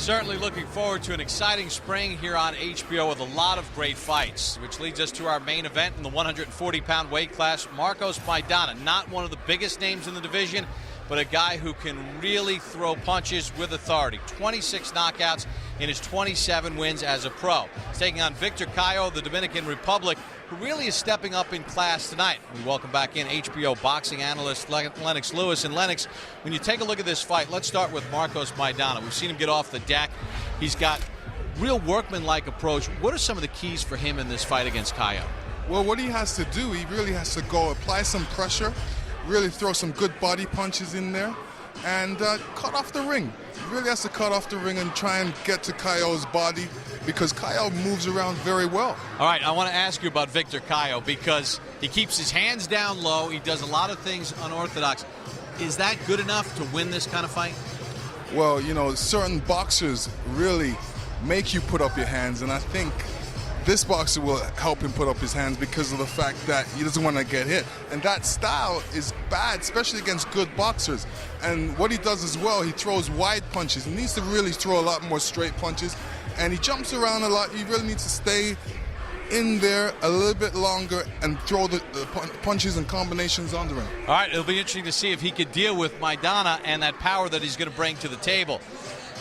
Certainly looking forward to an exciting spring here on HBO with a lot of great fights, which leads us to our main event in the 140-pound weight class. Marcos Maidana, not one of the biggest names in the division, but a guy who can really throw punches with authority. 26 knockouts in his 27 wins as a pro. He's taking on Victor Cayo of the Dominican Republic, who really is stepping up in class tonight. We welcome back in HBO boxing analyst Lennox Lewis. And Lennox, when you take a look at this fight, let's start with Marcos Maidana. We've seen him get off the deck. He's got real workman-like approach. What are some of the keys for him in this fight against Cayo? Well, what he has to do, he really has to go apply some pressure, really throw some good body punches in there, and cut off the ring. He really has to cut off the ring and try and get to Cayo's body, because Cayo moves around very well. All right, I want to ask you about Victor Cayo, because he keeps his hands down low. He does a lot of things unorthodox. Is that good enough to win this kind of fight? Well, you know, certain boxers really make you put up your hands, and I think this boxer will help him put up his hands because of the fact that he doesn't want to get hit. And that style is bad, especially against good boxers. And what he does as well, he throws wide punches. He needs to really throw a lot more straight punches. And he jumps around a lot. He really needs to stay in there a little bit longer and throw the punches and combinations on the ring. All right, it'll be interesting to see if he could deal with Maidana and that power that he's going to bring to the table.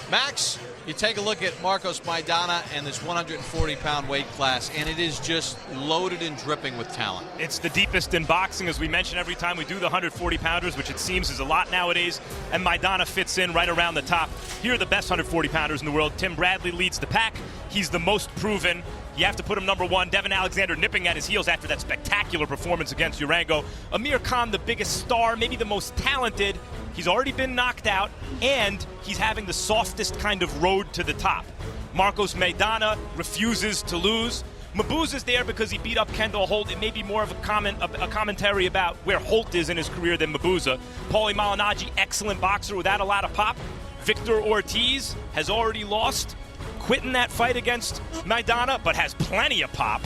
Max, you take a look at Marcos Maidana and this 140-pound weight class, and it is just loaded and dripping with talent. It's the deepest in boxing, as we mention every time we do the 140-pounders, which it seems is a lot nowadays, and Maidana fits in right around the top. Here are the best 140-pounders in the world. Tim Bradley leads the pack. He's the most proven. You have to put him number one. Devin Alexander nipping at his heels after that spectacular performance against Urango. Amir Khan, the biggest star, maybe the most talented. He's already been knocked out, and he's having the softest kind of road to the top. Marcos Maidana refuses to lose. Mabuza's there because he beat up Kendall Holt. It may be more of a commentary about where Holt is in his career than Mabuza. Paulie Malignaggi, excellent boxer without a lot of pop. Victor Ortiz has already lost, quitting that fight against Maidana, but has plenty of pop.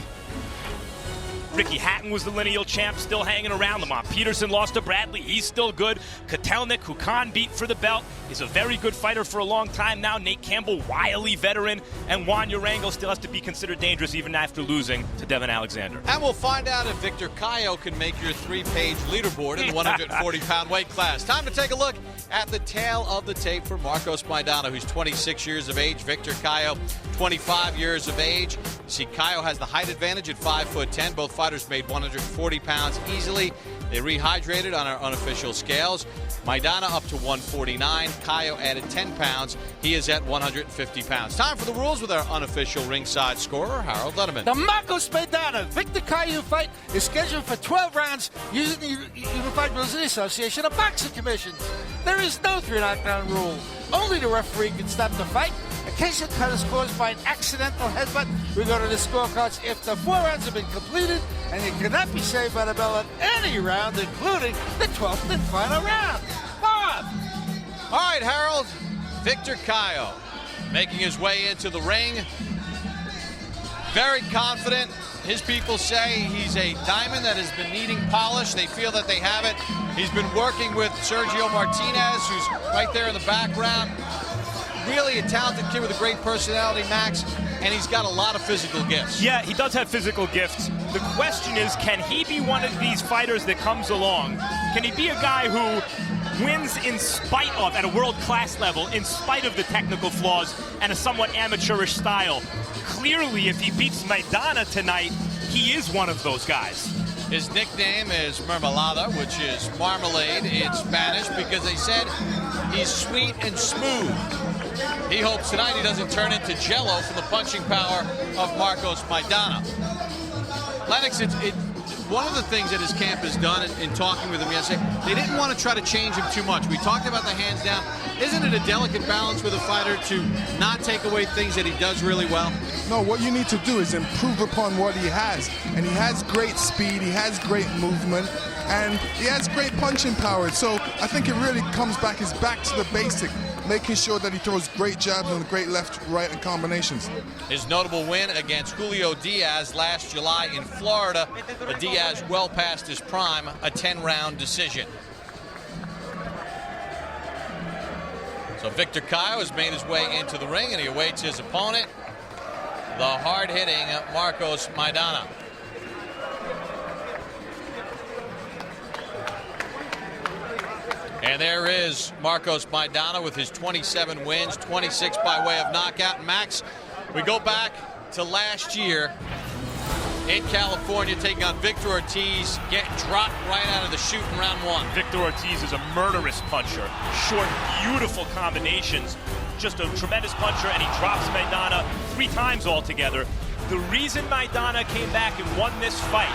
Ricky Hatton was the lineal champ, still hanging around. Lamont Peterson lost to Bradley. He's still good. Kotelnik, who Khan beat for the belt, is a very good fighter for a long time now. Nate Campbell, wily veteran. And Juan Urango still has to be considered dangerous even after losing to Devin Alexander. And we'll find out if Victor Cayo can make your 3-page leaderboard in the 140-pound weight class. Time to take a look at the tail of the tape for Marcos Maidana, who's 26 years of age. Victor Cayo, 25 years of age. You see, Cayo has the height advantage at 5'10". Both fighters made 140 pounds easily. They rehydrated on our unofficial scales. Maidana up to 149. Cayo added 10 pounds. He is at 150 pounds. Time for the rules with our unofficial ringside scorer, Harold Letterman. The Marcos Maidana Victor Cayo fight is scheduled for 12 rounds using the Unified Brazilian Association of Boxing Commissions. There is no 3 knockdown rule. Only the referee can stop the fight. A case of cut is caused by an accidental headbutt. We go to the scorecards if the 4 rounds have been completed, and it cannot be saved by the bell at any round, including the 12th and final round. Bob! All right, Harold. Victor Cayo making his way into the ring. Very confident. His people say he's a diamond that has been needing polish. They feel that they have it. He's been working with Sergio Martinez, who's right there in the background. Really a talented kid with a great personality, Max, and he's got a lot of physical gifts. Yeah, he does have physical gifts. The question is, can he be one of these fighters that comes along? Can he be a guy who wins in spite of, at a world-class level, in spite of the technical flaws and a somewhat amateurish style? Clearly, if he beats Maidana tonight, he is one of those guys. His nickname is Mermelada, which is marmalade in Spanish, because they said he's sweet and smooth. He hopes tonight he doesn't turn into Jell-O from the punching power of Marcos Maidana. Lennox, one of the things that his camp has done in talking with him yesterday, they didn't want to try to change him too much. We talked about the hands down. Isn't it a delicate balance with a fighter to not take away things that he does really well? No, what you need to do is improve upon what he has. And he has great speed, he has great movement, and he has great punching power. So I think it really comes back, is back to the basic, making sure that he throws great jabs and great left, right, and combinations. His notable win against Julio Diaz last July in Florida. But Diaz well past his prime, a 10-round decision. So Victor Cayo has made his way into the ring, and he awaits his opponent, the hard-hitting Marcos Maidana. And there is Marcos Maidana with his 27 wins, 26 by way of knockout. Max, we go back to last year in California, taking on Victor Ortiz, getting dropped right out of the chute in round one. Victor Ortiz is a murderous puncher. Short, beautiful combinations. Just a tremendous puncher, and he drops Maidana 3 times altogether. The reason Maidana came back and won this fight,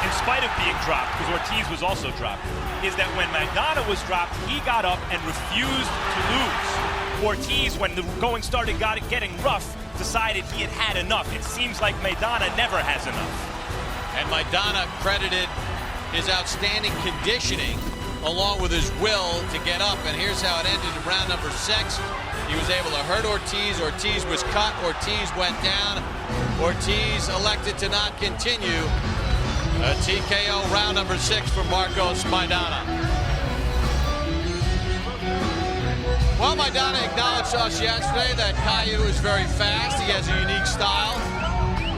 in spite of being dropped, because Ortiz was also dropped, is that when Maidana was dropped, he got up and refused to lose. Ortiz, when the going started getting rough, decided he had had enough. It seems like Maidana never has enough. And Maidana credited his outstanding conditioning along with his will to get up. And here's how it ended in round number 6. He was able to hurt Ortiz. Ortiz was cut. Ortiz went down. Ortiz elected to not continue. A TKO round number 6 for Marcos Maidana. Well, Maidana acknowledged to us yesterday that Cayo is very fast. He has a unique style,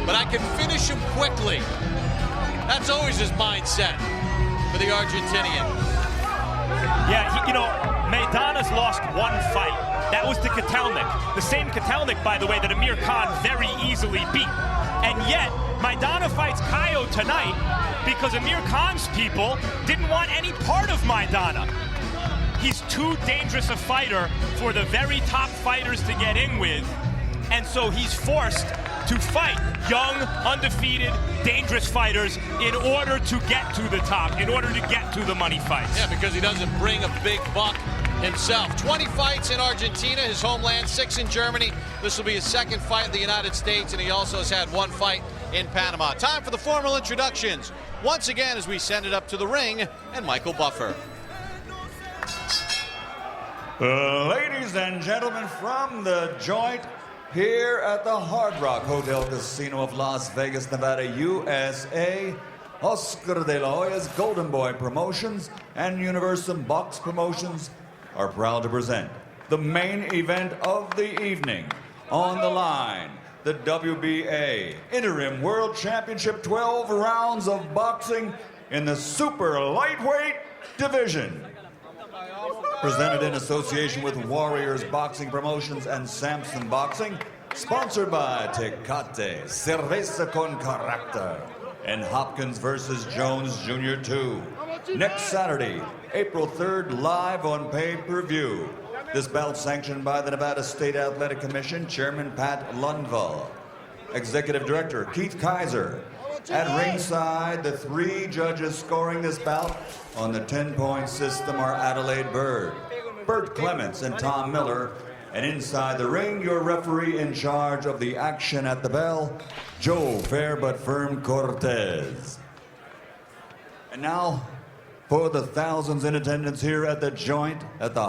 but I can finish him quickly. That's always his mindset for the Argentinian. Yeah, you know, Maidana's lost 1 fight. That was to Kotelnik. The same Kotelnik, by the way, that Amir Khan very easily beat. And yet, Maidana fights Cayo tonight because Amir Khan's people didn't want any part of Maidana. He's too dangerous a fighter for the very top fighters to get in with, and so he's forced to fight young, undefeated, dangerous fighters in order to get to the top, in order to get to the money fights. Yeah, because he doesn't bring a big buck himself. 20 fights in Argentina, his homeland, 6 in Germany. This will be his 2nd fight in the United States, and he also has had 1 fight in Panama. Time for the formal introductions. Once again, as we send it up to the ring, and Michael Buffer. Ladies and gentlemen, from the joint here at the Hard Rock Hotel Casino of Las Vegas, Nevada, USA, Oscar de la Hoya's Golden Boy Promotions and Universum Box Promotions are proud to present the main event of the evening. On the line, the WBA Interim World Championship, 12 rounds of boxing in the super lightweight division. Presented in association with Warriors Boxing Promotions and Samson Boxing. Sponsored by Tecate, Cerveza con Carácter, and Hopkins versus Jones Jr. 2. Next Saturday, April 3rd, live on pay-per-view. This bout sanctioned by the Nevada State Athletic Commission, Chairman Pat Lundvall. Executive Director Keith Kaiser. At ringside, the 3 judges scoring this bout on the 10-point system are Adelaide Bird, Bert Clements, and Tom Miller. And inside the ring, your referee in charge of the action at the bell, Joe Fair But Firm Cortez. And now, for the thousands in attendance here at the joint at the